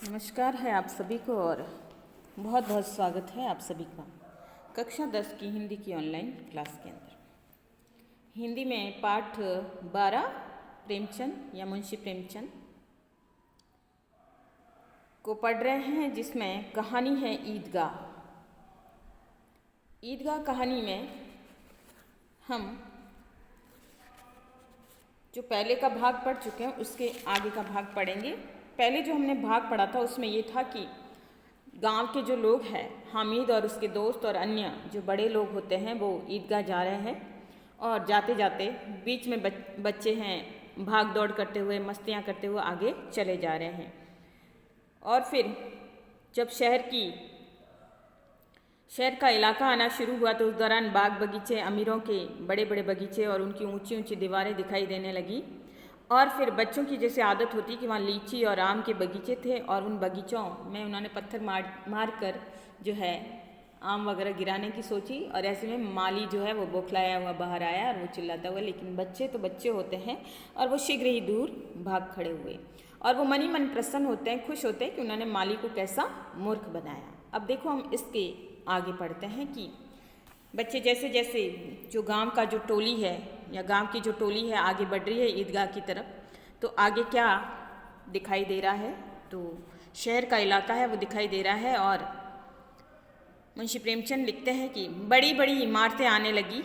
नमस्कार है आप सभी को और बहुत बहुत स्वागत है आप सभी का कक्षा 10 की हिंदी की ऑनलाइन क्लास के अंदर। हिंदी में पाठ 12 प्रेमचंद या मुंशी प्रेमचंद को पढ़ रहे हैं, जिसमें कहानी है ईदगाह। ईदगाह कहानी में हम जो पहले का भाग पढ़ चुके हैं उसके आगे का भाग पढ़ेंगे। पहले जो हमने भाग पढ़ा था उसमें ये था कि गांव के जो लोग हैं, हामिद और उसके दोस्त और अन्य जो बड़े लोग होते हैं, वो ईदगाह जा रहे हैं और जाते जाते बीच में बच्चे हैं भाग दौड़ करते हुए, मस्तियां करते हुए आगे चले जा रहे हैं। और फिर जब शहर का इलाका आना शुरू हुआ तो उस दौरान बाग बगीचे, अमीरों के बड़े बड़े बगीचे और उनकी ऊंची ऊंची दीवारें दिखाई देने लगी। और फिर बच्चों की जैसे आदत होती कि वहाँ लीची और आम के बगीचे थे और उन बगीचों में उन्होंने पत्थर मार कर जो है आम वगैरह गिराने की सोची। और ऐसे में माली जो है वो बौखलाया हुआ बाहर आया और वो चिल्लाता हुआ, लेकिन बच्चे तो बच्चे होते हैं और वो शीघ्र ही दूर भाग खड़े हुए और वो मन ही मन प्रसन्न होते हैं, खुश होते हैं कि उन्होंने माली को कैसा मूर्ख बनाया। अब देखो हम इसके आगे पढ़ते हैं कि बच्चे जैसे जैसे जो गांव का जो टोली है या गांव की जो टोली है आगे बढ़ रही है ईदगाह की तरफ, तो आगे क्या दिखाई दे रहा है, तो शहर का इलाका है वो दिखाई दे रहा है। और मुंशी प्रेमचंद लिखते हैं कि बड़ी बड़ी इमारतें आने लगी।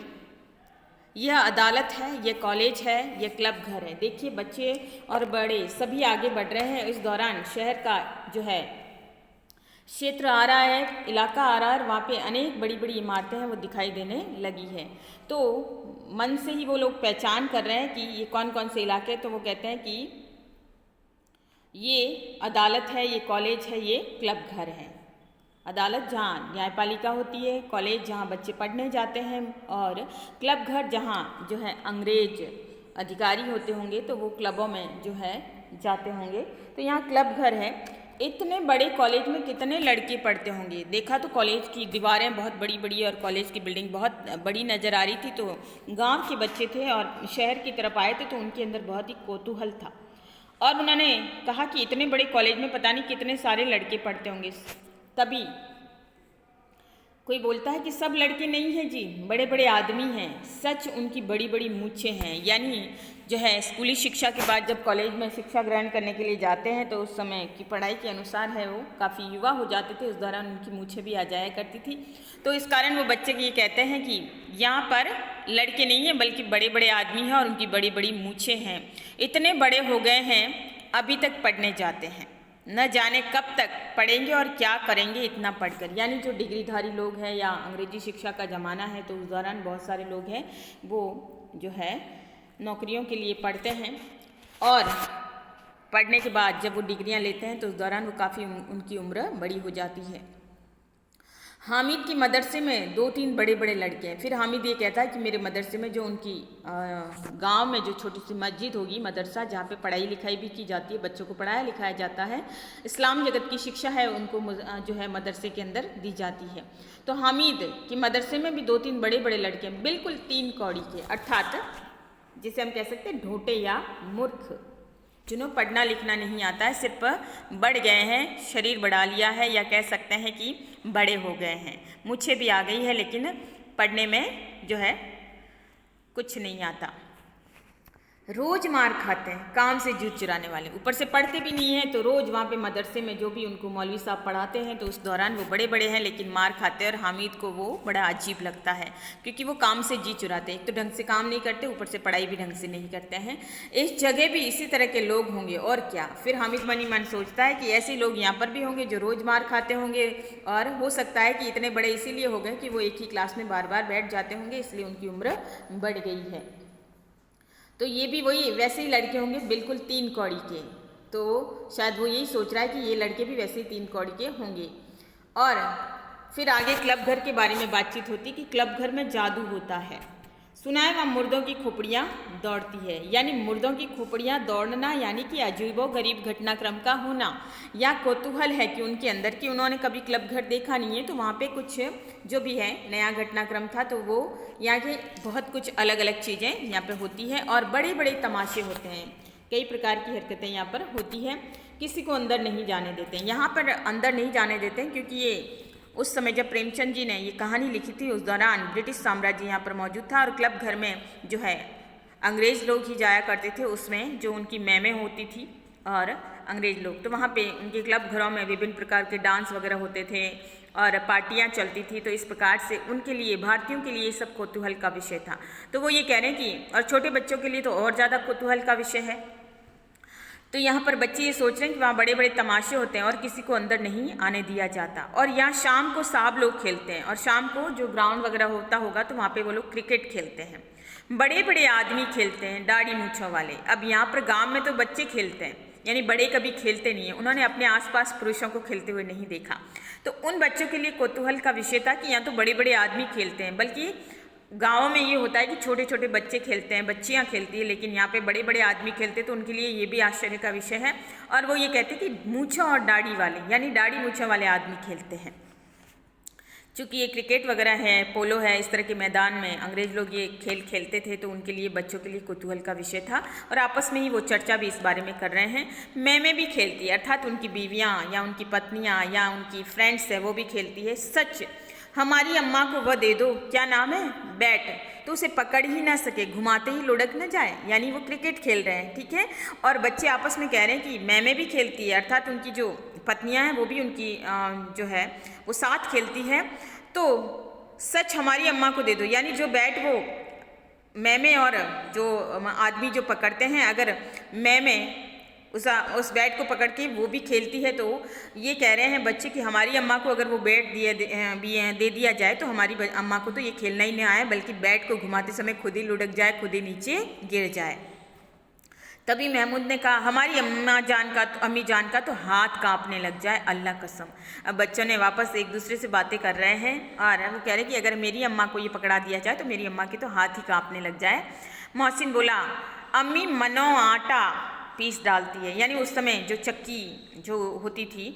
यह अदालत है, यह कॉलेज है, यह क्लब घर है। देखिए बच्चे और बड़े सभी आगे बढ़ रहे हैं। इस दौरान शहर का जो है क्षेत्र आ रहा है, इलाका आ रहा है और वहाँ पे अनेक बड़ी बड़ी इमारतें हैं वो दिखाई देने लगी है। तो मन से ही वो लोग पहचान कर रहे हैं कि ये कौन कौन से इलाके हैं। तो वो कहते हैं कि ये अदालत है, ये कॉलेज है, ये क्लब घर है। अदालत जहाँ न्यायपालिका होती है, कॉलेज जहाँ बच्चे पढ़ने जाते हैं और क्लब घर जहाँ जो है अंग्रेज अधिकारी होते होंगे तो वो क्लबों में जो है जाते होंगे। तो यहाँ क्लब घर है। इतने बड़े कॉलेज में कितने लड़के पढ़ते होंगे। देखा तो कॉलेज की दीवारें बहुत बड़ी बड़ी और कॉलेज की बिल्डिंग बहुत बड़ी नज़र आ रही थी। तो गांव के बच्चे थे और शहर की तरफ आए थे तो उनके अंदर बहुत ही कौतूहल था और उन्होंने कहा कि इतने बड़े कॉलेज में पता नहीं कितने सारे लड़के पढ़ते होंगे। तभी कोई बोलता है कि सब लड़के नहीं हैं जी, बड़े बड़े आदमी हैं। सच उनकी बड़ी बड़ी मूछें हैं। यानी जो है स्कूली शिक्षा के बाद जब कॉलेज में शिक्षा ग्रहण करने के लिए जाते हैं तो उस समय की पढ़ाई के अनुसार है वो काफ़ी युवा हो जाते थे, उस दौरान उनकी मूछें भी आ जाया करती थी। तो इस कारण वो बच्चे ये कहते हैं कि यहाँ पर लड़के नहीं हैं बल्कि बड़े बड़े आदमी हैं और उनकी बड़ी बड़ी मूछें हैं। इतने बड़े हो गए हैं अभी तक पढ़ने जाते हैं, न जाने कब तक पढ़ेंगे और क्या करेंगे इतना पढ़कर। यानी जो डिग्रीधारी लोग हैं या अंग्रेजी शिक्षा का ज़माना है तो उस दौरान बहुत सारे लोग हैं वो जो है नौकरियों के लिए पढ़ते हैं और पढ़ने के बाद जब वो डिग्रियां लेते हैं तो उस दौरान वो काफ़ी उनकी उम्र बड़ी हो जाती है। हामिद की मदरसे में 2-3 बड़े बड़े लड़के हैं। फिर हामिद ये कहता है कि मेरे मदरसे में जो उनकी गांव में जो छोटी सी मस्जिद होगी, मदरसा जहाँ पे पढ़ाई लिखाई भी की जाती है, बच्चों को पढ़ाया लिखाया जाता है, इस्लाम जगत की शिक्षा है उनको जो है मदरसे के अंदर दी जाती है। तो हामिद की मदरसे में भी 2-3 बड़े बड़े लड़के हैं, बिल्कुल 3 कौड़ी के, अर्थात जिसे हम कह सकते हैं ढोंटे या मूर्ख, जिन्हों पढ़ना लिखना नहीं आता है, सिर्फ बढ़ गए हैं, शरीर बढ़ा लिया है या कह सकते हैं कि बड़े हो गए हैं, मूछें भी आ गई है लेकिन पढ़ने में जो है कुछ नहीं आता। रोज मार खाते हैं, काम से जूझ चुराने वाले, ऊपर से पढ़ते भी नहीं हैं। तो रोज़ वहाँ पे मदरसे में जो भी उनको मौलवी साहब पढ़ाते हैं तो उस दौरान वो बड़े बड़े हैं लेकिन मार खाते हैं। और हामिद को वो बड़ा अजीब लगता है क्योंकि वो काम से जी चुराते हैं। एक तो ढंग से काम नहीं करते, ऊपर से पढ़ाई भी ढंग से नहीं करते हैं। इस जगह भी इसी तरह के लोग होंगे और क्या। फिर हामिद मन ही मन सोचता है कि ऐसे लोग यहाँ पर भी होंगे जो रोज़ मार खाते होंगे और हो सकता है कि इतने बड़े इसीलिए हो गए कि वो एक ही क्लास में बार बार बैठ जाते होंगे, इसलिए उनकी उम्र बढ़ गई है। तो ये भी वही वैसे ही लड़के होंगे, बिल्कुल 3 कौड़ी के। तो शायद वो यही सोच रहा है कि ये लड़के भी वैसे ही 3 कौड़ी के होंगे। और फिर आगे क्लब घर के बारे में बातचीत होती कि क्लब घर में जादू होता है। सुना है वहाँ मुर्दों की खोपड़ियाँ दौड़ती है। यानी मुर्दों की खोपड़ियाँ दौड़ना यानी कि अजीबो गरीब घटनाक्रम का होना या कौतूहल है कि उनके अंदर कि उन्होंने कभी क्लब घर देखा नहीं है तो वहाँ पे कुछ जो भी है नया घटनाक्रम था तो वो यहाँ के बहुत कुछ अलग अलग चीज़ें यहाँ पे होती है और बड़े बड़े तमाशे होते हैं, कई प्रकार की हरकतें यहाँ पर होती हैं। किसी को अंदर नहीं जाने देते हैं। यहाँ पर अंदर नहीं जाने देते हैं क्योंकि ये उस समय जब प्रेमचंद जी ने ये कहानी लिखी थी उस दौरान ब्रिटिश साम्राज्य यहाँ पर मौजूद था और क्लब घर में जो है अंग्रेज़ लोग ही जाया करते थे, उसमें जो उनकी मैमें होती थी और अंग्रेज़ लोग, तो वहाँ पे उनके क्लब घरों में विभिन्न प्रकार के डांस वगैरह होते थे और पार्टियाँ चलती थी। तो इस प्रकार से उनके लिए, भारतीयों के लिए, सब कौतूहल का विषय था। तो वो ये कह रहे हैं कि और छोटे बच्चों के लिए तो और ज़्यादा कौतूहल का विषय है। तो यहाँ पर बच्चे ये सोच रहे हैं कि वहाँ बड़े बड़े तमाशे होते हैं और किसी को अंदर नहीं आने दिया जाता। और यहाँ शाम को साहब लोग खेलते हैं और शाम को जो ग्राउंड वगैरह होता होगा तो वहाँ पे वो लोग क्रिकेट खेलते हैं। बड़े बड़े आदमी खेलते हैं, दाढ़ी मूंछों वाले। अब यहाँ पर गांव में तो बच्चे खेलते हैं, यानी बड़े कभी खेलते नहीं है। उन्होंने अपने आसपास पुरुषों को खेलते हुए नहीं देखा। तो उन बच्चों के लिए कौतूहल का विषय था कि यहाँ तो बड़े बड़े आदमी खेलते हैं, बल्कि गाँव में ये होता है कि छोटे छोटे बच्चे खेलते हैं, बच्चियाँ खेलती है, लेकिन यहाँ पे बड़े बड़े आदमी खेलते हैं। तो उनके लिए ये भी आश्चर्य का विषय है। और वो ये कहते हैं कि मूंछों और दाढ़ी वाले, यानी दाढ़ी मूंछों वाले आदमी खेलते हैं। चूँकि ये क्रिकेट वगैरह है, पोलो है, इस तरह के मैदान में अंग्रेज़ लोग ये खेल खेलते थे, तो उनके लिए, बच्चों के लिए कौतूहल का विषय था। और आपस में ही वो चर्चा भी इस बारे में कर रहे हैं। मैमें भी खेलती है, अर्थात उनकी बीवियाँ या उनकी पत्नियाँ या उनकी फ्रेंड्स है, वो भी खेलती है। सच हमारी अम्मा को वह दे दो, क्या नाम है, बैट, तो उसे पकड़ ही ना सके, घुमाते ही लुढ़क न जाए। यानी वो क्रिकेट खेल रहे हैं, ठीक है। और बच्चे आपस में कह रहे हैं कि मैमें भी खेलती है, अर्थात उनकी जो पत्नियां हैं वो भी उनकी जो है वो साथ खेलती है। तो सच हमारी अम्मा को दे दो, यानी जो बैट वो मैमें और जो आदमी जो पकड़ते हैं, अगर मैमें उस बैट को पकड़ के वो भी खेलती है, तो ये कह रहे हैं बच्चे कि हमारी अम्मा को अगर वो बैट दे दिया जाए तो हमारी अम्मा को तो ये खेलना ही नहीं आए, बल्कि बैट को घुमाते समय खुद ही लुढ़क जाए, खुद ही नीचे गिर जाए। तभी महमूद ने कहा, हमारी अम्मी जान का तो हाथ कांपने लग जाए, अल्लाह कसम। अब बच्चों ने वापस एक दूसरे से बातें कर रहे हैं और वो कह रहे हैं कि अगर मेरी अम्मा को ये पकड़ा दिया जाए तो मेरी अम्मा के तो हाथ ही कांपने लग जाए। मोहसिन बोला, अम्मी मनो आटा पीस डालती है, यानी उस समय जो चक्की जो होती थी,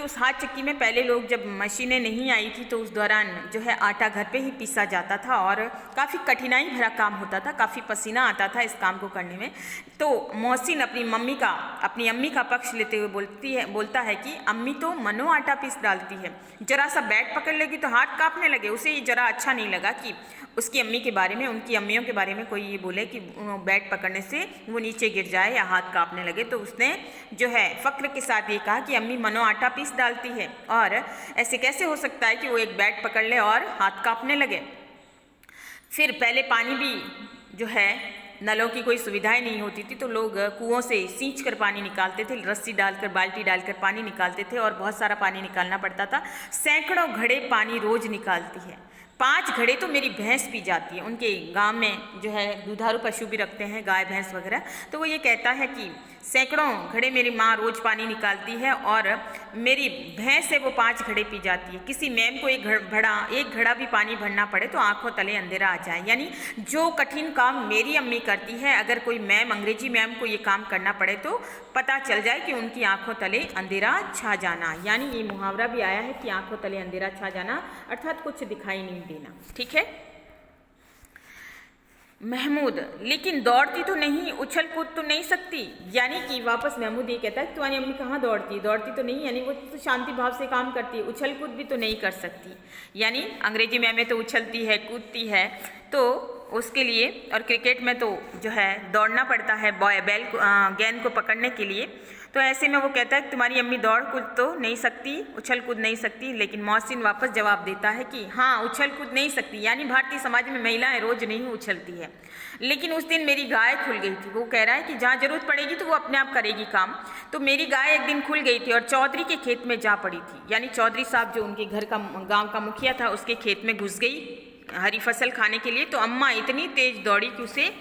उस हाथ चक्की में पहले लोग जब मशीनें नहीं आई थी तो उस दौरान जो है आटा घर पे ही पीसा जाता था और काफ़ी कठिनाई भरा काम होता था, काफ़ी पसीना आता था इस काम को करने में। तो मोहसिन अपनी अम्मी का पक्ष लेते हुए बोलता है कि अम्मी तो मनो आटा पीस डालती है, जरा सा बैट पकड़ लेगी तो हाथ कांपने लगे। उसे ये जरा अच्छा नहीं लगा कि उसकी अम्मी के बारे में, उनकी अम्मियों के बारे में कोई ये बोले कि बैट पकड़ने से वो नीचे गिर जाए या हाथ कांपने लगे। तो उसने जो है फ़क्र के साथ ये कहा कि अम्मी मनो आटा पीस डालती है, और ऐसे कैसे हो सकता है कि वो एक बैट पकड़ ले और हाथ कांपने लगे। फिर पहले पानी भी जो है, नलों की कोई सुविधाएं नहीं होती थी, तो लोग कुओं से सींच कर पानी निकालते थे, रस्सी डालकर, बाल्टी डालकर पानी निकालते थे और बहुत सारा पानी निकालना पड़ता था। सैकड़ों घड़े पानी रोज निकालती है, 5 घड़े तो मेरी भैंस पी जाती है। उनके गांव में जो है दुधारू पशु भी रखते हैं, गाय भैंस वगैरह। तो वो ये कहता है कि सैकड़ों घड़े मेरी माँ रोज पानी निकालती है और मेरी भैंस से वो 5 घड़े पी जाती है। किसी मैम को एक घड़ा भी पानी भरना पड़े तो आंखों तले अंधेरा आ जाए। यानी जो कठिन काम मेरी अम्मी करती है, अगर कोई मैम, अंग्रेजी मैम को ये काम करना पड़े तो पता चल जाए कि उनकी आंखों तले अंधेरा छा जाना। यानी ये मुहावरा भी आया है कि आंखों तले अंधेरा छा जाना, अर्थात कुछ दिखाई नहीं देना, ठीक है। महमूद, लेकिन दौड़ती तो नहीं, उछल कूद तो नहीं सकती। यानी कि वापस महमूद ये कहता है कि तुम्हारी अम्मी कहाँ दौड़ती तो नहीं, यानी वो तो शांति भाव से काम करती है, उछल कूद भी तो नहीं कर सकती। यानी अंग्रेजी में तो उछलती है, कूदती है, तो उसके लिए, और क्रिकेट में तो जो है दौड़ना पड़ता है गेंद को पकड़ने के लिए। तो ऐसे में वो कहता है कि तुम्हारी अम्मी दौड़ कूद तो नहीं सकती, उछल कूद नहीं सकती। लेकिन मोहसिन वापस जवाब देता है कि हाँ, उछल कूद नहीं सकती, यानी भारतीय समाज में महिलाएं रोज नहीं उछलती है। लेकिन उस दिन मेरी गाय खुल गई थी। वो कह रहा है कि जहाँ जरूरत पड़ेगी तो वो अपने आप करेगी काम। तो मेरी गाय एक दिन खुल गई थी और चौधरी के खेत में जा पड़ी थी। यानी चौधरी साहब जो उनके घर का, गाँव का मुखिया था, उसके खेत में घुस गई हरी फसल खाने के लिए। तो अम्मा इतनी तेज दौड़ी कि उन्हें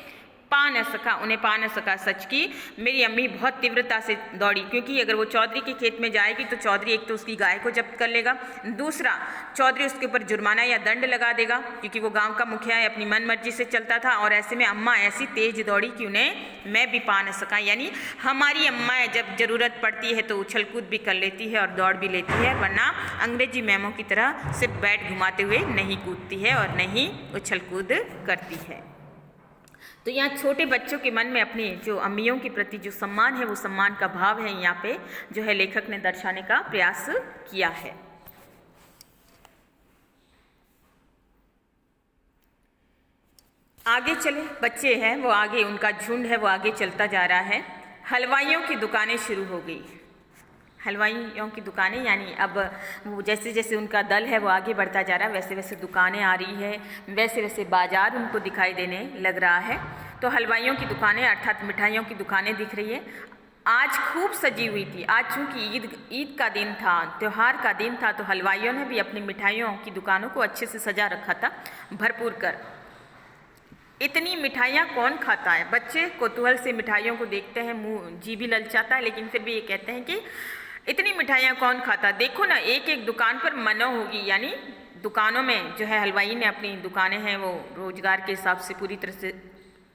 पा न सका। सच की मेरी अम्मी बहुत तीव्रता से दौड़ी, क्योंकि अगर वो चौधरी के खेत में जाएगी तो चौधरी एक तो उसकी गाय को जब्त कर लेगा, दूसरा चौधरी उसके ऊपर जुर्माना या दंड लगा देगा, क्योंकि वो गांव का मुखिया है, अपनी मन मर्जी से चलता था। और ऐसे में अम्मा ऐसी तेज दौड़ी कि उन्हें मैं भी पा न सका। यानी हमारी अम्मा जब ज़रूरत पड़ती है तो उछल कूद भी कर लेती है और दौड़ भी लेती है, वरना अंग्रेजी मैमों की तरह सिर्फ बैट घुमाते हुए नहीं कूदती है और नहीं उछल कूद करती है। तो यहाँ छोटे बच्चों के मन में अपनी जो अम्मियों के प्रति जो सम्मान है, वो सम्मान का भाव है यहाँ पे जो है लेखक ने दर्शाने का प्रयास किया है। आगे चले, बच्चे हैं वो आगे, उनका झुंड है वो आगे चलता जा रहा है। हलवाइयों की दुकानें शुरू हो गई। हलवाइयों की दुकानें यानी अब वो जैसे जैसे उनका दल है वो आगे बढ़ता जा रहा है, वैसे वैसे दुकानें आ रही है, वैसे वैसे बाजार उनको दिखाई देने लग रहा है। तो हलवाइयों की दुकानें अर्थात मिठाइयों की दुकानें दिख रही है। आज खूब सजी हुई थी। आज चूँकि ईद का दिन था, त्यौहार का दिन था, तो हलवाइयों ने भी अपनी मिठाइयों की दुकानों को अच्छे से सजा रखा था, भरपूर कर। इतनी मिठाइयाँ कौन खाता है? बच्चे कौतूहल से मिठाइयों को देखते हैं, मुँह जी भी ललचाता है, लेकिन फिर भी ये कहते हैं कि इतनी मिठाइयाँ कौन खाता? देखो ना, एक एक दुकान पर मनो होगी, यानी दुकानों में जो है हलवाई ने अपनी दुकानें हैं वो रोजगार के हिसाब से पूरी तरह से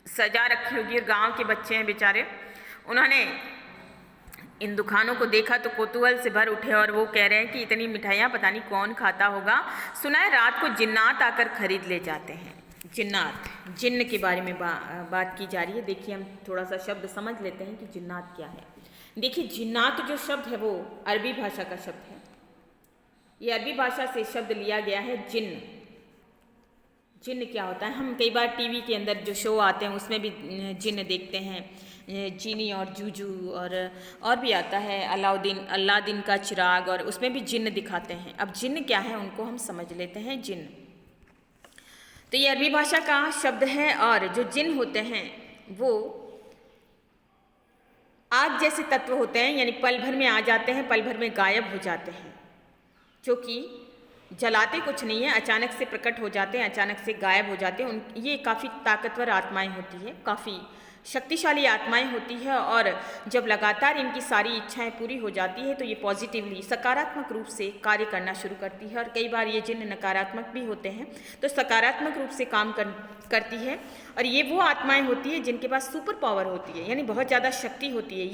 सजा रखी होगी। और गांव के बच्चे हैं बेचारे, उन्होंने इन दुकानों को देखा तो कौतूहल से भर उठे और वो कह रहे हैं कि इतनी मिठाइयाँ पता नहीं कौन खाता होगा। सुना है रात को जिन्नात आकर खरीद ले जाते हैं। जिन्नात, जिन्न के बारे में बात की जा रही है। देखिए हम थोड़ा सा शब्द समझ लेते हैं कि जिन्नात क्या है। देखिए जिन्नात जो शब्द है वो अरबी भाषा का शब्द है। ये अरबी भाषा से शब्द लिया गया है जिन्न। जिन्न क्या होता है? हम कई बार टीवी के अंदर जो शो आते हैं उसमें भी जिन्न देखते हैं, जीनी और जूजू, और भी आता है अलादीन का चिराग, और उसमें भी जिन्न दिखाते हैं। अब जिन्न क्या है उनको हम समझ लेते हैं। जिन्न तो ये अरबी भाषा का शब्द है, और जो जिन्न होते हैं वो आग जैसे तत्व होते हैं, यानी पल भर में आ जाते हैं, पल भर में गायब हो जाते हैं, जो कि जलाते कुछ नहीं है, अचानक से प्रकट हो जाते हैं, अचानक से गायब हो जाते हैं। ये काफ़ी ताकतवर आत्माएं होती है, काफ़ी शक्तिशाली आत्माएं होती है, और जब लगातार इनकी सारी इच्छाएं पूरी हो जाती है तो ये पॉजिटिवली सकारात्मक रूप से कार्य करना शुरू करती है। और कई बार ये जिन्न नकारात्मक भी होते हैं, तो सकारात्मक रूप से काम करती है। और ये वो आत्माएं होती है जिनके पास सुपर पावर होती है, यानी बहुत ज़्यादा शक्ति होती है।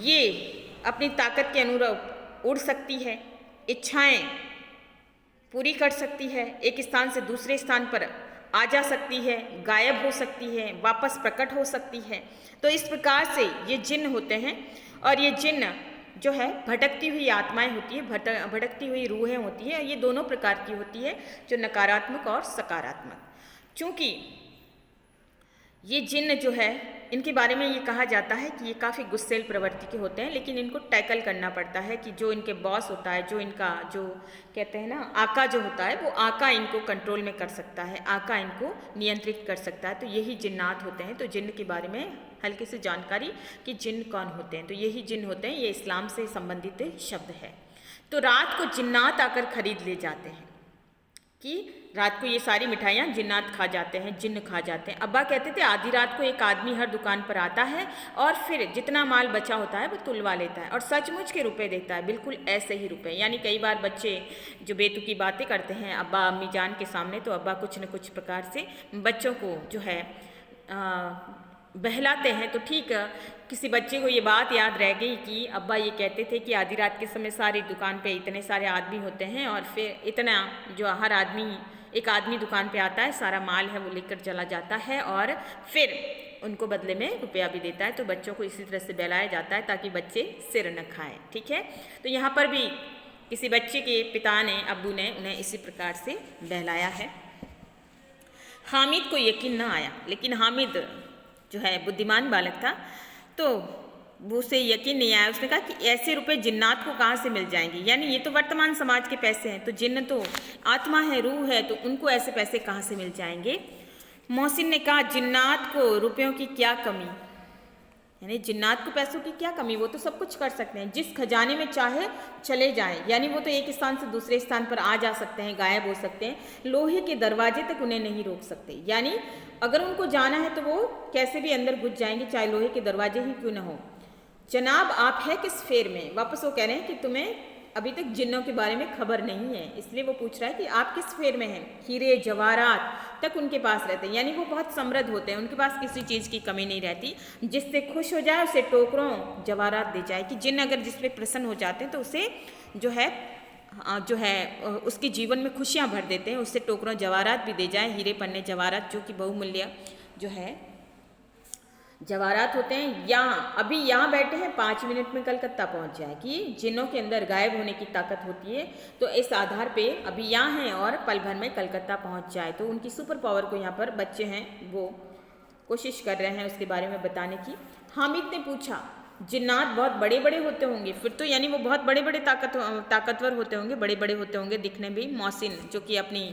ये अपनी ताकत के अनुरूप उड़ सकती है, इच्छाएँ पूरी कर सकती है, एक स्थान से दूसरे स्थान पर आ जा सकती है, गायब हो सकती है, वापस प्रकट हो सकती है। तो इस प्रकार से ये जिन्न होते हैं। और ये जिन्न जो है भटकती हुई आत्माएं होती है, भटकती हुई रूहें होती है। ये दोनों प्रकार की होती है, जो नकारात्मक और सकारात्मक। चूँकि ये जिन्न जो है, इनके बारे में ये कहा जाता है कि ये काफ़ी गुस्सेल प्रवृत्ति के होते हैं, लेकिन इनको टैकल करना पड़ता है कि जो इनके बॉस होता है, जो इनका जो कहते हैं ना आका जो होता है, वो आका इनको कंट्रोल में कर सकता है, आका इनको नियंत्रित कर सकता है। तो यही जिन्नात होते हैं। तो जिन्न के बारे में हल्की सी जानकारी कि जिन्न कौन होते हैं, तो यही जिन्न होते हैं। ये इस्लाम से संबंधित शब्द है। तो रात को जिन्नात आकर खरीद ले जाते हैं, कि रात को ये सारी मिठाइयाँ जिन्नात खा जाते हैं, जिन्न खा जाते हैं। अब्बा कहते थे आधी रात को एक आदमी हर दुकान पर आता है और फिर जितना माल बचा होता है वो तुलवा लेता है और सचमुच के रुपए देता है, बिल्कुल ऐसे ही रुपए। यानी कई बार बच्चे जो बेतुकी बातें करते हैं अब्बा अम्मी जान के सामने, तो अब्बा कुछ न कुछ प्रकार से बच्चों को जो है बहलाते हैं। तो ठीक किसी बच्चे को ये बात याद रह गई कि अब्बा ये कहते थे कि आधी रात के समय सारी दुकान पे इतने सारे आदमी होते हैं और फिर इतना जो हर आदमी एक आदमी दुकान पे आता है, सारा माल है वो लेकर चला जाता है और फिर उनको बदले में रुपया भी देता है। तो बच्चों को इसी तरह से बहलाया जाता है ताकि बच्चे सिर न खाएं। ठीक है, तो यहाँ पर भी किसी बच्चे के पिता ने, अब्बू ने उन्हें इसी प्रकार से बहलाया है। हामिद को यकीन न आया, लेकिन हामिद जो है बुद्धिमान बालक था, तो वो उसे यकीन नहीं आया। उसने कहा कि ऐसे रुपए जिन्नात को कहाँ से मिल जाएंगे, यानी ये तो वर्तमान समाज के पैसे हैं, तो जिन्न तो आत्मा है, रूह है, तो उनको ऐसे पैसे कहाँ से मिल जाएंगे। मोहसिन ने कहा जिन्नात को रुपयों की क्या कमी, यानी जिन्नात को पैसों की क्या कमी, वो तो सब कुछ कर सकते हैं, जिस खजाने में चाहे चले जाएं, यानी वो तो एक स्थान से दूसरे स्थान पर आ जा सकते हैं, गायब हो सकते हैं, लोहे के दरवाजे तक उन्हें नहीं रोक सकते। यानी अगर उनको जाना है तो वो कैसे भी अंदर घुस जाएंगे, चाहे लोहे के दरवाजे ही क्यों न हो। जनाब आप है किस फेर में, वापस वो कह रहे हैं कि तुम्हें अभी तक जिन्नों के बारे में खबर नहीं है, इसलिए वो पूछ रहा है कि आप किस फेर में हैं। हीरे जवाहरात तक उनके पास रहते हैं, यानी वो बहुत समृद्ध होते हैं, उनके पास किसी चीज़ की कमी नहीं रहती। जिससे खुश हो जाए उसे टोकरों जवाहरात दे जाए, कि जिन्न अगर जिस पे प्रसन्न हो जाते हैं तो उसे जो है उसके जीवन में खुशियाँ भर देते हैं, उससे टोकरों जवाहरात भी दे जाए, हीरे पन्ने जवाहरात जो कि बहुमूल्य जो है जवाहरात होते हैं, यहाँ अभी यहाँ बैठे हैं 5 मिनट में कलकत्ता पहुँच जाए, कि जिन्हों के अंदर गायब होने की ताकत होती है, तो इस आधार पे अभी यहाँ हैं और पल भर में कलकत्ता पहुँच जाए। तो उनकी सुपर पावर को यहाँ पर बच्चे हैं वो कोशिश कर रहे हैं उसके बारे में बताने की। हामिद ने पूछा, जिन्नात बहुत बड़े बड़े होते होंगे? फिर तो यानी वो बहुत बड़े बड़े ताकतवर होते होंगे, बड़े बड़े होते होंगे दिखने में। मोहसिन जो कि अपनी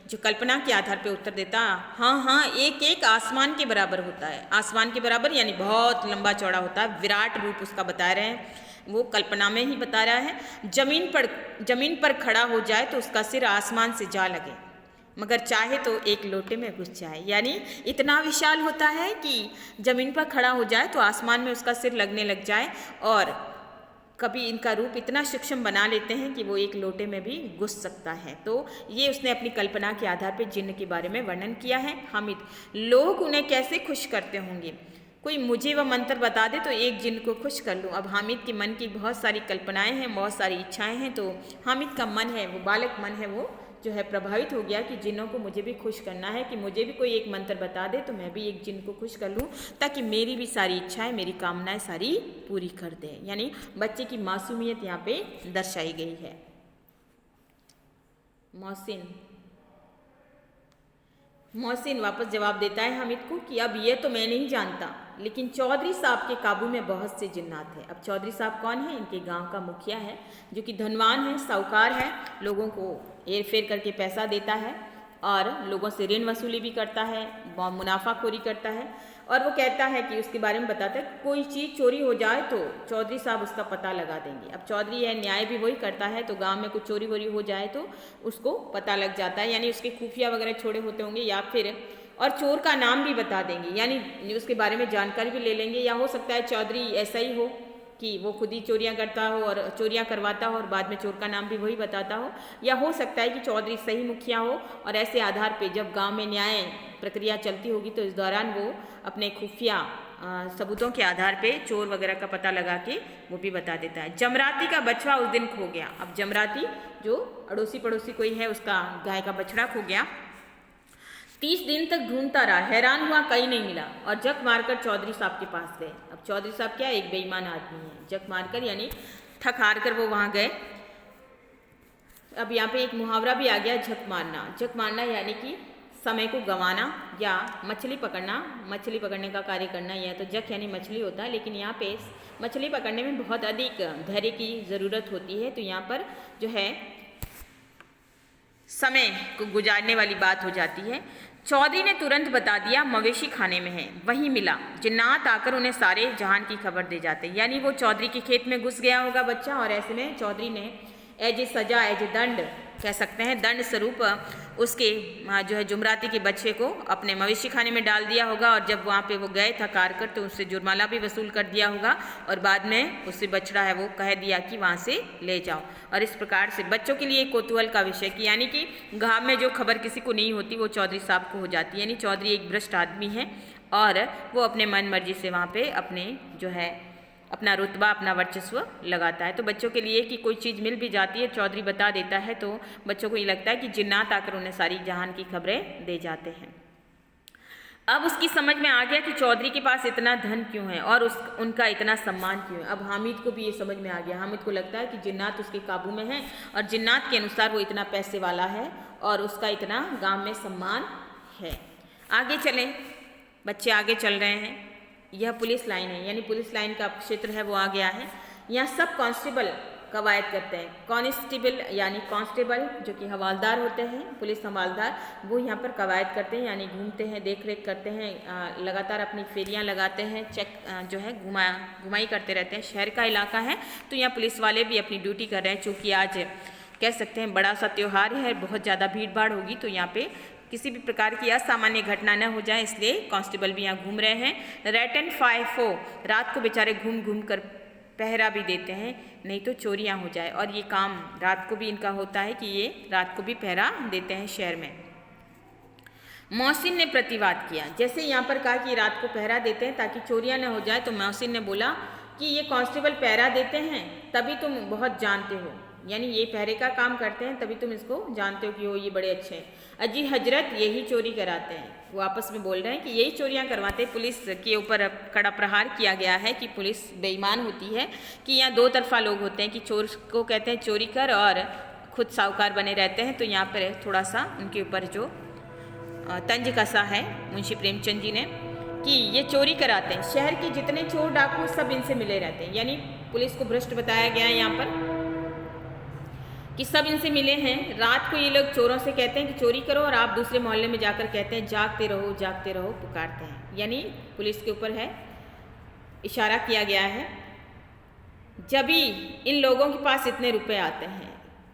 जो कल्पना के आधार पे उत्तर देता, हाँ हाँ, एक एक आसमान के बराबर होता है। आसमान के बराबर यानी बहुत लंबा चौड़ा होता है, विराट रूप उसका बता रहे हैं, वो कल्पना में ही बता रहा है। जमीन पर खड़ा हो जाए तो उसका सिर आसमान से जा लगे, मगर चाहे तो एक लोटे में घुस जाए। यानी इतना विशाल होता है कि जमीन पर खड़ा हो जाए तो आसमान में उसका सिर लगने लग जाए, और कभी इनका रूप इतना सूक्ष्म बना लेते हैं कि वो एक लोटे में भी घुस सकता है। तो ये उसने अपनी कल्पना के आधार पर जिन्न के बारे में वर्णन किया है। हामिद, लोग उन्हें कैसे खुश करते होंगे? कोई मुझे वह मंत्र बता दे तो एक जिन्न को खुश कर लूँ। अब हामिद के मन की बहुत सारी कल्पनाएं हैं, बहुत सारी इच्छाएं हैं, तो हामिद का मन है, वो बालक मन है, वो जो है प्रभावित हो गया कि जिन्नों को मुझे भी खुश करना है, कि मुझे भी कोई एक मंत्र बता दे तो मैं भी एक जिन्न को खुश कर लूँ, ताकि मेरी भी सारी इच्छाएं, मेरी कामनाएं सारी पूरी कर दे। यानी बच्चे की मासूमियत यहाँ पे दर्शाई गई है। मोहसिन वापस जवाब देता है हामिद को कि अब ये तो मैं नहीं जानता, लेकिन चौधरी साहब के काबू में बहुत से जिन्नात हैं। अब चौधरी साहब कौन है? इनके गांव का मुखिया है, जो कि धनवान है, साहूकार है, लोगों को हेर फेर करके पैसा देता है और लोगों से ऋण वसूली भी करता है, मुनाफाखोरी करता है। और वो कहता है कि उसके बारे में बताता है, कोई चीज़ चोरी हो जाए तो चौधरी साहब उसका पता लगा देंगे। अब चौधरी है, न्याय भी वही करता है, तो गांव में कुछ चोरी वोरी हो जाए तो उसको पता लग जाता है, यानी उसके खुफिया वगैरह छोड़े होते होंगे, या फिर और चोर का नाम भी बता देंगे, यानी उसके बारे में जानकारी भी ले लेंगे। या हो सकता है चौधरी ऐसा ही हो कि वो खुद ही चोरियां करता हो और चोरियां करवाता हो और बाद में चोर का नाम भी वही बताता हो, या हो सकता है कि चौधरी सही मुखिया हो और ऐसे आधार पे जब गांव में न्याय प्रक्रिया चलती होगी तो इस दौरान वो अपने खुफिया सबूतों के आधार पे चोर वगैरह का पता लगा के वो भी बता देता है। जमराती का बछड़ा उस दिन खो गया। अब जमराती जो अड़ोसी पड़ोसी कोई है, उसका गाय का बछड़ा खो गया। 30 दिन तक ढूंढता रहा, हैरान हुआ, कहीं नहीं मिला और जक मारकर चौधरी साहब के पास गए। अब चौधरी साहब क्या, एक बेईमान आदमी है, जक मारकर यानी थक हार कर वो वहाँ गए। अब यहाँ पे एक मुहावरा भी आ गया, झक मारना। झक मारना यानी कि समय को गंवाना या मछली पकड़ना, मछली पकड़ने का कार्य करना। यह तो जक यानी मछली होता है, लेकिन यहाँ पे मछली पकड़ने में बहुत अधिक धैर्य की ज़रूरत होती है, तो यहाँ पर जो है समय को गुजारने वाली बात हो जाती है। चौधरी ने तुरंत बता दिया, मवेशी खाने में है, वहीं मिला। जिन्नात आकर उन्हें सारे जहान की खबर दे जाते, यानी वो चौधरी के खेत में घुस गया होगा बच्चा, और ऐसे में चौधरी ने एज ए सजा, एज ए दंड कह सकते हैं, दंड स्वरूप उसके जो है जुमराती के बच्चे को अपने मवेशी खाने में डाल दिया होगा। और जब वहाँ पे वो गए थकार कर तो उससे जुर्माना भी वसूल कर दिया होगा, और बाद में उससे बछड़ा है वो कह दिया कि वहाँ से ले जाओ। और इस प्रकार से बच्चों के लिए कौतूहल का विषय कि यानी कि गाँव में जो खबर किसी को नहीं होती वो चौधरी साहब को हो जाती है। यानी चौधरी एक भ्रष्ट आदमी है और वो अपने मन मर्जी से वहाँ पे अपने जो है अपना रुतबा, अपना वर्चस्व लगाता है। तो बच्चों के लिए कि कोई चीज़ मिल भी जाती है, चौधरी बता देता है, तो बच्चों को ये लगता है कि जिन्नात आकर उन्हें सारी जहान की खबरें दे जाते हैं। अब उसकी समझ में आ गया कि चौधरी के पास इतना धन क्यों है और उनका इतना सम्मान क्यों है। अब हामिद को भी ये समझ में आ गया। हामिद को लगता है कि जिन्नात उसके काबू में है और जिन्नात के अनुसार वो इतना पैसे वाला है और उसका इतना गाँव में सम्मान है। आगे चलें, बच्चे आगे चल रहे हैं। यह पुलिस लाइन है, यानी पुलिस लाइन का क्षेत्र है वो आ गया है। यहाँ सब कांस्टेबल कवायद करते हैं। कांस्टेबल यानी कांस्टेबल जो कि हवालदार होते हैं, पुलिस हवालदार, वो यहाँ पर कवायद करते हैं, यानी घूमते हैं, देख रेख करते हैं, लगातार अपनी फेरियाँ लगाते हैं, चेक जो है घुमाई करते रहते हैं। शहर का इलाका है तो यहाँ पुलिस वाले भी अपनी ड्यूटी कर रहे हैं। चूँकि आज कह सकते हैं बड़ा सा त्यौहार है, बहुत ज़्यादा भीड़ भाड़ होगी, तो यहाँ पे किसी भी प्रकार की असामान्य घटना न हो जाए, इसलिए कांस्टेबल भी यहाँ घूम रहे हैं। रेट एंड फाइफो रात को बेचारे घूम घूम कर पहरा भी देते हैं, नहीं तो चोरियाँ हो जाए। और ये काम रात को भी इनका होता है कि ये रात को भी पहरा देते हैं शहर में। मोहसिन ने प्रतिवाद किया, जैसे यहाँ पर कहा कि रात को पहरा देते हैं ताकि चोरियाँ न हो जाए, तो मोहसिन ने बोला कि ये कांस्टेबल पहरा देते हैं तभी तुम बहुत जानते हो यानी ये पहरे का काम करते हैं तभी तुम इसको जानते हो कि वो ये बड़े अच्छे हैं। अजी हजरत यही चोरी कराते हैं। वो आपस में बोल रहे हैं कि यही चोरियां करवाते हैं। पुलिस के ऊपर अब कड़ा प्रहार किया गया है कि पुलिस बेईमान होती है, कि यहाँ दो तरफा लोग होते हैं कि चोर को कहते हैं चोरी कर और खुद साहूकार बने रहते हैं। तो यहाँ पर थोड़ा सा उनके ऊपर जो तंज कसा है मुंशी प्रेमचंद जी ने कि ये चोरी कराते हैं। शहर के जितने चोर डाकू सब इनसे मिले रहते हैं। यानी पुलिस को भ्रष्ट बताया गया है यहाँ पर कि सब इनसे मिले हैं। रात को ये लोग चोरों से कहते हैं कि चोरी करो और आप दूसरे मोहल्ले में जाकर कहते हैं जागते रहो पुकारते हैं। यानी पुलिस के ऊपर है इशारा किया गया है। जब भी इन लोगों के पास इतने रुपए आते हैं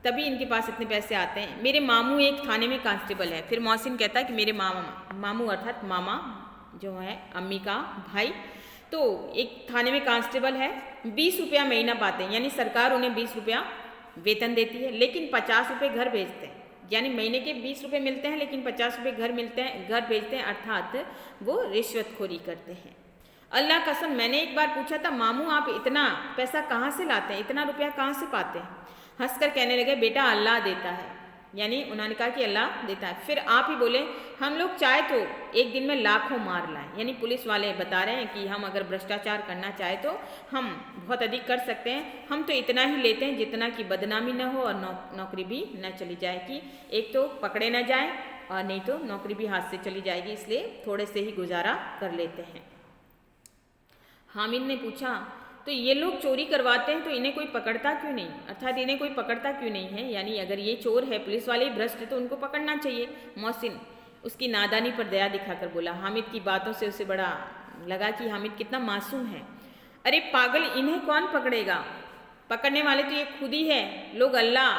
तभी इनके पास इतने पैसे आते हैं। मेरे मामू एक थाने में कांस्टेबल है। फिर मोहसिन कहता है कि मेरे मामू अर्थात मामा जो है अम्मी का भाई, तो एक थाने में कांस्टेबल है, 20 रुपया महीना पाते हैं। यानी सरकार उन्हें 20 रुपया वेतन देती है, लेकिन 50 रुपये घर भेजते हैं। यानी महीने के 20 रुपये मिलते हैं लेकिन 50 रुपये घर भेजते हैं, अर्थात वो रिश्वतखोरी करते हैं। अल्लाह कसम, मैंने एक बार पूछा था मामू आप इतना पैसा कहाँ से लाते हैं, इतना रुपया कहाँ से पाते हैं? हंसकर कहने लगे बेटा अल्लाह देता है। यानी उन्होंने कहा कि अल्लाह देता है। फिर आप ही बोले हम लोग चाहे तो एक दिन में लाखों मार लाएं। यानी पुलिस वाले बता रहे हैं कि हम अगर भ्रष्टाचार करना चाहे तो हम बहुत अधिक कर सकते हैं। हम तो इतना ही लेते हैं जितना कि बदनामी न हो और नौकरी भी न चली जाए, कि एक तो पकड़े न जाए और नहीं तो नौकरी भी हाथ से चली जाएगी, इसलिए थोड़े से ही गुजारा कर लेते हैं। हामिद ने पूछा तो ये लोग चोरी करवाते हैं तो इन्हें कोई पकड़ता क्यों नहीं, अर्थात इन्हें कोई पकड़ता क्यों नहीं है? यानी अगर ये चोर है, पुलिस वाले भ्रष्ट है, तो उनको पकड़ना चाहिए। मोहसिन उसकी नादानी पर दया दिखाकर बोला। हामिद की बातों से उसे बड़ा लगा कि हामिद कितना मासूम है। अरे पागल, इन्हें कौन पकड़ेगा? पकड़ने वाले तो ये खुद ही है, लोग अल्लाह,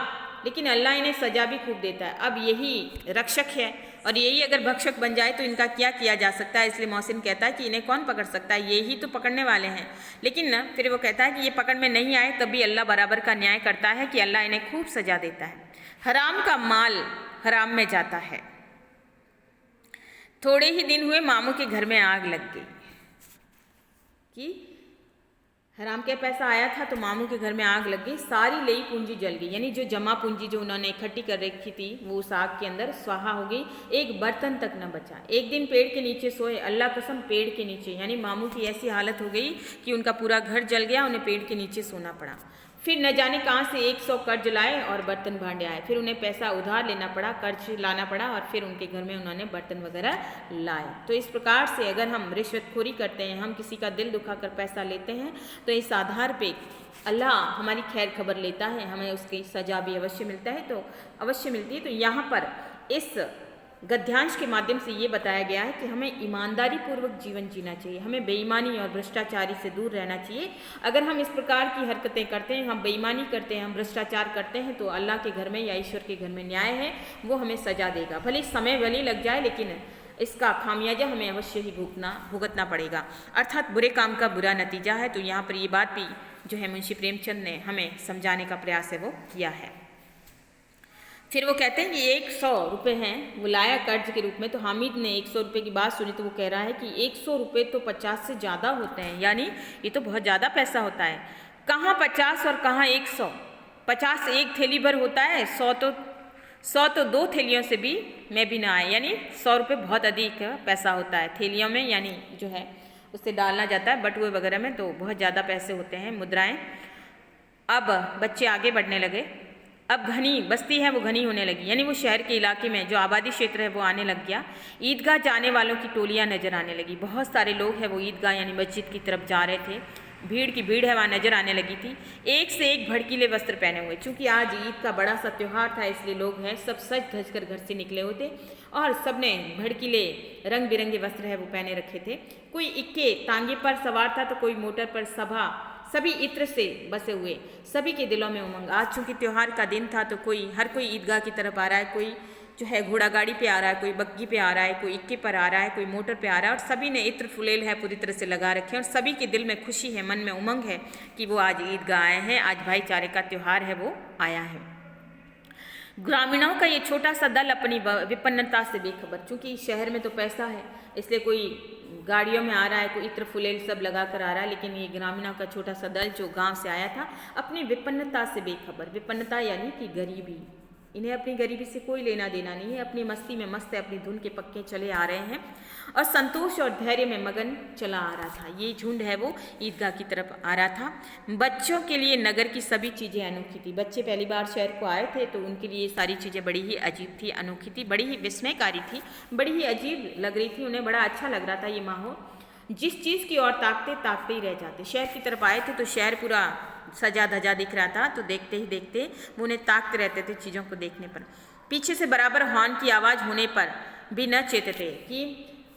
लेकिन अल्लाह इन्हें सजा भी खूब देता है। अब यही रक्षक है और यही अगर भक्षक बन जाए तो इनका क्या किया जा सकता है? इसलिए मोहसिन कहता है कि इन्हें कौन पकड़ सकता है, ये ही तो पकड़ने वाले हैं। लेकिन ना फिर वो कहता है कि ये पकड़ में नहीं आए तब भी अल्लाह बराबर का न्याय करता है कि अल्लाह इन्हें खूब सजा देता है। हराम का माल हराम में जाता है। थोड़े ही दिन हुए मामू के घर में आग लग गई कि हराम का पैसा आया था तो मामू के घर में आग लग गई। सारी लई पूंजी जल गई, यानी जो जमा पूंजी जो उन्होंने इकट्ठी कर रखी थी वो उस आग के अंदर स्वाहा हो गई। एक बर्तन तक न बचा। एक दिन पेड़ के नीचे सोए, अल्लाह कसम पेड़ के नीचे, यानी मामू की ऐसी हालत हो गई कि उनका पूरा घर जल गया, उन्हें पेड़ के नीचे सोना पड़ा। फिर न जाने कहाँ से 100 कर्ज लाए और बर्तन भांडे आए। फिर उन्हें पैसा उधार लेना पड़ा, कर्ज लाना पड़ा और फिर उनके घर में उन्होंने बर्तन वगैरह लाए। तो इस प्रकार से अगर हम रिश्वतखोरी करते हैं, हम किसी का दिल दुखाकर पैसा लेते हैं, तो इस आधार पे अल्लाह हमारी खैर खबर लेता है, हमें उसकी सजा भी अवश्य मिलता है, तो अवश्य मिलती है। तो यहाँ पर इस गद्यांश के माध्यम से ये बताया गया है कि हमें ईमानदारी पूर्वक जीवन जीना चाहिए, हमें बेईमानी और भ्रष्टाचारी से दूर रहना चाहिए। अगर हम इस प्रकार की हरकतें करते हैं, हम बेईमानी करते हैं, हम भ्रष्टाचार करते हैं, तो अल्लाह के घर में या ईश्वर के घर में न्याय है, वो हमें सजा देगा। भले समय भले लग जाए लेकिन इसका खामियाजा हमें अवश्य ही भुगतना पड़ेगा, अर्थात बुरे काम का बुरा नतीजा है। तो यहाँ पर ये बात भी जो है मुंशी प्रेमचंद ने हमें समझाने का प्रयास है वो किया है। फिर वो कहते हैं कि 100 रुपये हैं वो लाया कर्ज के रूप में। तो हामिद ने 100 रुपये की बात सुनी तो वो कह रहा है कि 100 रुपये तो 50 से ज़्यादा होते हैं, यानी ये तो बहुत ज़्यादा पैसा होता है। कहाँ 50 और कहाँ 100? 50 एक थैली भर होता है, 100 तो 2 थैलियों से भी मैं भी ना आए, यानी 100 रुपये बहुत अधिक पैसा होता है थैलियों में, यानी जो है उससे डालना जाता है बटुए वगैरह में, तो बहुत ज़्यादा पैसे होते हैं, मुद्राएं। अब बच्चे आगे बढ़ने लगे। अब घनी बस्ती है वो घनी होने लगी, यानी वो शहर के इलाके में जो आबादी क्षेत्र है वो आने लग गया। ईदगाह जाने वालों की टोलियां नजर आने लगी। बहुत सारे लोग हैं वो ईदगाह यानी मस्जिद की तरफ जा रहे थे। भीड़ की भीड़ है वहाँ नजर आने लगी थी। एक से एक भड़कीले वस्त्र पहने हुए, चूँकि आज ईद का बड़ा सा त्यौहार था इसलिए लोग हैं सब सज धज कर घर से निकले होते और सब ने भड़कीले रंग बिरंगे वस्त्र है वो पहने रखे थे। कोई इक्के तांगे पर सवार था तो कोई मोटर पर, सभी इत्र से बसे हुए, सभी के दिलों में उमंग। आज चूँकि त्यौहार का दिन था तो हर कोई ईदगाह की तरफ आ रहा है, कोई जो है घोड़ा गाड़ी पे आ रहा है, कोई बग्गी पे आ रहा है, कोई इक्के पर आ रहा है, कोई मोटर पे आ रहा है, और सभी ने इत्र फुलेल है पूरी तरह से लगा रखे हैं और सभी के दिल में खुशी है, मन में उमंग है कि वो आज ईदगाह आए हैं, आज भाईचारे का त्यौहार है वो आया है। ग्रामीणों का ये छोटा सा दल अपनी विपन्नता से बेखबर, चूँकि शहर में तो पैसा है इसलिए कोई गाड़ियों में आ रहा है, कोई इत्र फुलेल सब लगा कर आ रहा है, लेकिन ये ग्रामीणों का छोटा सा दल जो गांव से आया था अपनी विपन्नता से बेखबर। विपन्नता यानी कि गरीबी, इन्हें अपनी गरीबी से कोई लेना देना नहीं है, अपनी मस्ती में मस्त है, अपनी धुन के पक्के चले आ रहे हैं और संतोष और धैर्य में मगन चला आ रहा था। ये झुंड है वो ईदगाह की तरफ आ रहा था। बच्चों के लिए नगर की सभी चीज़ें अनोखी थी। बच्चे पहली बार शहर को आए थे तो उनके लिए सारी चीज़ें बड़ी ही अजीब थी, अनोखी थी, बड़ी ही विस्मयकारी थी, बड़ी ही अजीब लग रही थी। उन्हें बड़ा अच्छा लग रहा था ये माहौल। जिस चीज़ की ओर ताकते ताकते ही रह जाते। शहर की तरफ आए थे तो शहर पूरा सजा धजा दिख रहा था, तो देखते ही देखते वो उन्हें ताकते रहते थे चीज़ों को देखने पर। पीछे से बराबर हॉर्न की आवाज़ होने पर भी न चेतते कि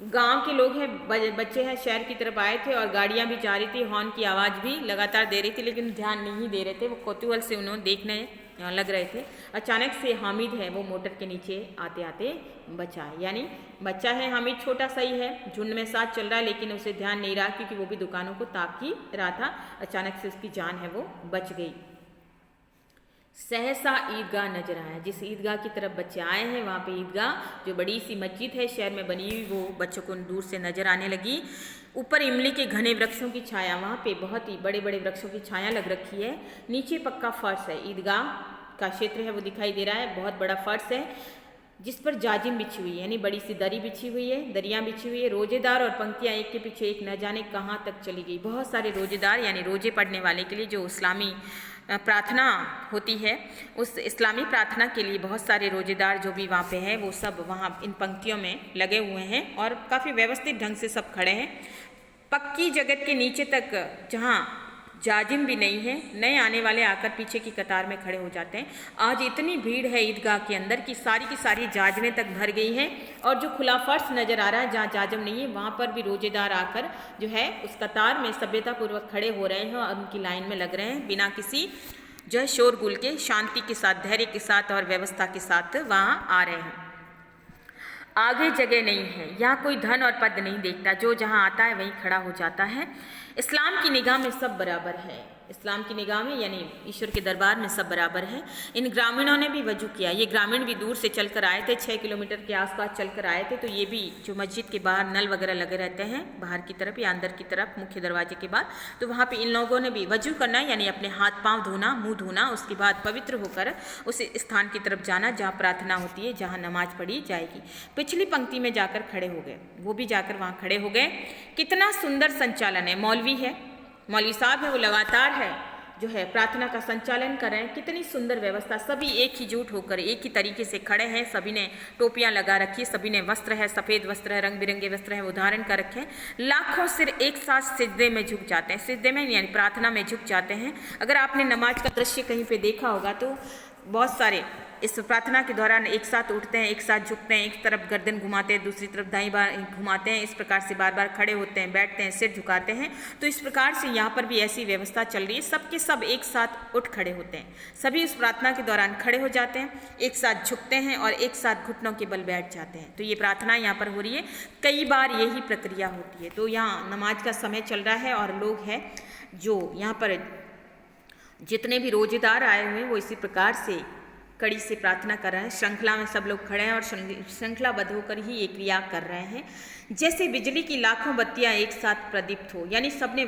गांव के लोग हैं, बच्चे हैं, शहर की तरफ आए थे और गाड़ियां भी जा रही थी, हॉर्न की आवाज़ भी लगातार दे रही थी, लेकिन ध्यान नहीं दे रहे थे। वो कौतूहल से उन्होंने देखने लग रहे थे। अचानक से हामिद है वो मोटर के नीचे आते आते बचा है, यानी बच्चा है हामिद, छोटा सा ही है, झुंड में साथ चल रहा है, लेकिन उसे ध्यान नहीं रहा क्योंकि वो भी दुकानों को ताक ही रहा था। अचानक से उसकी जान है वो बच गई। सहसा ईदगाह नजर आया। जिस ईदगाह की तरफ बच्चे आए हैं वहाँ पे ईदगाह जो बड़ी सी मस्जिद है शहर में बनी हुई, वो बच्चों को दूर से नजर आने लगी। ऊपर इमली के घने वृक्षों की छाया, वहाँ पे बहुत ही बड़े बड़े वृक्षों की छाया लग रखी है। नीचे पक्का फर्श है, ईदगाह का क्षेत्र है वो दिखाई दे रहा है, बहुत बड़ा फर्श है जिस पर जाजिम बिछी हुई है, यानी बड़ी सी दरी बिछी हुई है, दरियाँ बिछी हुई है। रोजेदार और पंक्तियाँ एक के पीछे एक न जाने कहाँ तक चली गई। बहुत सारे रोजेदार यानी रोजे पढ़ने वाले के लिए जो इस्लामी प्रार्थना होती है, उस इस्लामी प्रार्थना के लिए बहुत सारे रोजेदार जो भी वहाँ पे हैं वो सब वहाँ इन पंक्तियों में लगे हुए हैं और काफ़ी व्यवस्थित ढंग से सब खड़े हैं। पक्की जगत के नीचे तक जहाँ जाजिम भी नहीं है, नए आने वाले आकर पीछे की कतार में खड़े हो जाते हैं। आज इतनी भीड़ है ईदगाह के अंदर कि की सारी जाजमें तक भर गई हैं और जो खुला फर्श नज़र आ रहा है जहाँ जाजम नहीं है वहाँ पर भी रोजेदार आकर जो है उस कतार में सभ्यतापूर्वक खड़े हो रहे हैं और उनकी लाइन में लग रहे हैं, बिना किसी जो है शोरगुल के, शांति के साथ, धैर्य के साथ और व्यवस्था के साथ वहाँ आ रहे हैं। आगे जगह नहीं है, यहाँ कोई धन और पद नहीं देखता, जो जहाँ आता है वहीं खड़ा हो जाता है। इस्लाम की निगाह में सब बराबर है, इस्लाम की निगाह में यानी ईश्वर के दरबार में सब बराबर है। इन ग्रामीणों ने भी वजू किया। ये ग्रामीण भी दूर से चलकर आए थे, 6 किलोमीटर के आसपास चलकर आए थे, तो ये भी जो मस्जिद के बाहर नल वगैरह लगे रहते हैं बाहर की तरफ या अंदर की तरफ मुख्य दरवाजे के बाद, तो वहाँ पे इन लोगों ने भी वजू करना यानी अपने हाथ पाँव धोना, मुँह धोना, उसके बाद पवित्र होकर उस स्थान की तरफ जाना जहाँ प्रार्थना होती है, जहाँ नमाज पढ़ी जाएगी। पिछली पंक्ति में जाकर खड़े हो गए, वो भी जाकर वहाँ खड़े हो गए। कितना सुंदर संचालन है, मौलवी है, मौलवी साहब है, वो लगातार है जो है प्रार्थना का संचालन कर रहे हैं। कितनी सुंदर व्यवस्था, सभी एक ही जुट होकर एक ही तरीके से खड़े हैं। सभी ने टोपियां लगा रखी, सभी ने वस्त्र है, सफ़ेद वस्त्र है, रंग बिरंगे वस्त्र है वो धारण कर रखे हैं। लाखों सिर एक साथ सिजदे में झुक जाते हैं, सिजदे में यानी प्रार्थना में झुक जाते हैं। अगर आपने नमाज का दृश्य कहीं पे देखा होगा तो बहुत सारे इस प्रार्थना के दौरान एक साथ उठते हैं, एक साथ झुकते हैं, एक तरफ गर्दन घुमाते हैं, दूसरी तरफ दाईं बार घुमाते हैं, इस प्रकार से बार बार खड़े होते हैं, बैठते हैं, सिर झुकाते हैं। तो इस प्रकार से यहाँ पर भी ऐसी व्यवस्था चल रही है, सबके सब एक साथ उठ खड़े होते हैं, सभी उस प्रार्थना के दौरान खड़े हो जाते हैं, एक साथ झुकते हैं और एक साथ घुटनों के बल बैठ जाते हैं। तो ये प्रार्थना यहाँ पर हो रही है, कई बार यही प्रक्रिया होती है। तो यहाँ नमाज का समय चल रहा है और लोग हैं जो यहाँ पर जितने भी रोजेदार आए हुए हैं वो इसी प्रकार से कड़ी से प्रार्थना कर रहे हैं। श्रृंखला में सब लोग खड़े हैं और श्रृंखलाबद्ध होकर ही ये क्रिया कर रहे हैं। जैसे बिजली की लाखों बत्तियां एक साथ प्रदीप्त हो, यानी सबने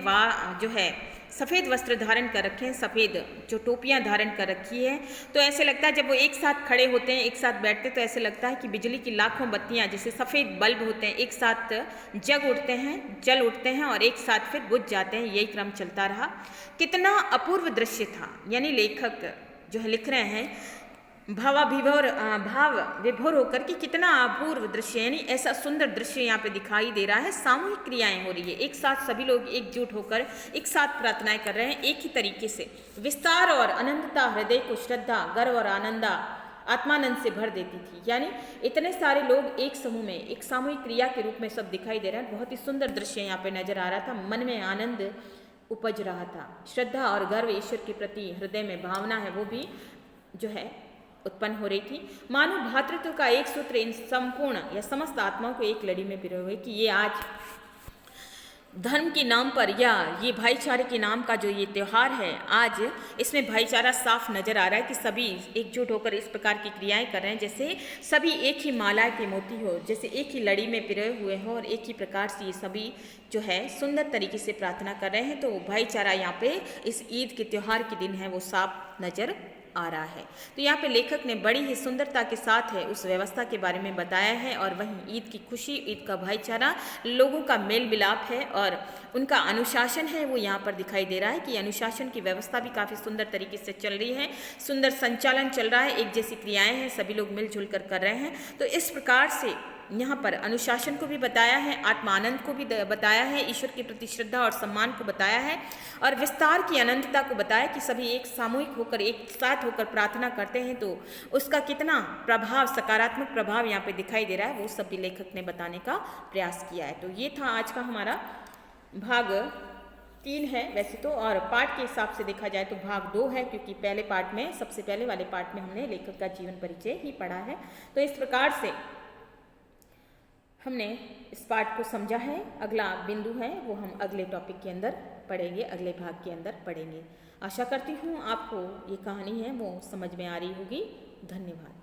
जो है सफ़ेद वस्त्र धारण कर रखे हैं, सफ़ेद जो टोपियां धारण कर रखी है। तो ऐसे लगता है जब वो एक साथ खड़े होते हैं, एक साथ बैठते हैं, तो ऐसे लगता है कि बिजली की लाखों बत्तियां जैसे सफ़ेद बल्ब होते हैं एक साथ जग उठते हैं, जल उठते हैं और एक साथ फिर बुझ जाते हैं। यही क्रम चलता रहा। कितना अपूर्व दृश्य था, यानी लेखक जो है लिख रहे हैं भाव विभोर होकर कि कितना अपूर्व दृश्य, यानी ऐसा सुंदर दृश्य यहाँ पे दिखाई दे रहा है। सामूहिक क्रियाएं हो रही है, एक साथ सभी लोग एकजुट होकर एक साथ प्रार्थनाएं कर रहे हैं एक ही तरीके से। विस्तार और अनंतता हृदय को श्रद्धा, गर्व और आत्मानंद से भर देती थी। यानी इतने सारे लोग एक समूह में एक सामूहिक क्रिया के रूप में सब दिखाई दे रहे हैं। बहुत ही सुंदर दृश्य यहाँ पे नजर आ रहा था। मन में आनंद उपज रहा था, श्रद्धा और गर्व ईश्वर के प्रति हृदय में भावना है वो भी जो है उत्पन्न हो रही थी। मानो भातृत्व का एक सूत्र इन संपूर्ण या समस्त आत्माओं को एक लड़ी में पिरोए हुए कि ये आज धर्म के नाम पर या ये भाईचारे के नाम का जो ये त्यौहार है, आज इसमें भाईचारा साफ नज़र आ रहा है कि सभी एकजुट होकर इस प्रकार की क्रियाएं कर रहे हैं, जैसे सभी एक ही माला के मोती हो, जैसे एक ही लड़ी में पिरोए हुए हो और एक ही प्रकार से ये सभी जो है सुंदर तरीके से प्रार्थना कर रहे हैं। तो भाईचारा यहाँ पे इस ईद के त्यौहार के दिन है वो साफ नज़र आ रहा है। तो यहाँ पे लेखक ने बड़ी ही सुंदरता के साथ है उस व्यवस्था के बारे में बताया है, और वहीं ईद की खुशी, ईद का भाईचारा, लोगों का मेल मिलाप है और उनका अनुशासन है वो यहाँ पर दिखाई दे रहा है कि अनुशासन की व्यवस्था भी काफ़ी सुंदर तरीके से चल रही है, सुंदर संचालन चल रहा है, एक जैसी क्रियाएं हैं, सभी लोग मिलजुल कर रहे हैं। तो इस प्रकार से यहाँ पर अनुशासन को भी बताया है, आत्मानंद को भी बताया है, ईश्वर के प्रति श्रद्धा और सम्मान को बताया है, और विस्तार की अनंतता को बताया कि सभी एक सामूहिक होकर, एक साथ होकर प्रार्थना करते हैं तो उसका कितना प्रभाव, सकारात्मक प्रभाव यहाँ पे दिखाई दे रहा है, वो सभी लेखक ने बताने का प्रयास किया है। तो ये था आज का हमारा भाग 3 है वैसे तो, और पाठ के हिसाब से देखा जाए तो भाग 2 है, क्योंकि पहले पार्ट में, सबसे पहले वाले पार्ट में हमने लेखक का जीवन परिचय ही पढ़ा है। तो इस प्रकार से हमने इस पाठ को समझा है। अगला बिंदु है वो हम अगले टॉपिक के अंदर पढ़ेंगे, अगले भाग के अंदर पढ़ेंगे। आशा करती हूँ आपको ये कहानी है वो समझ में आ रही होगी। धन्यवाद।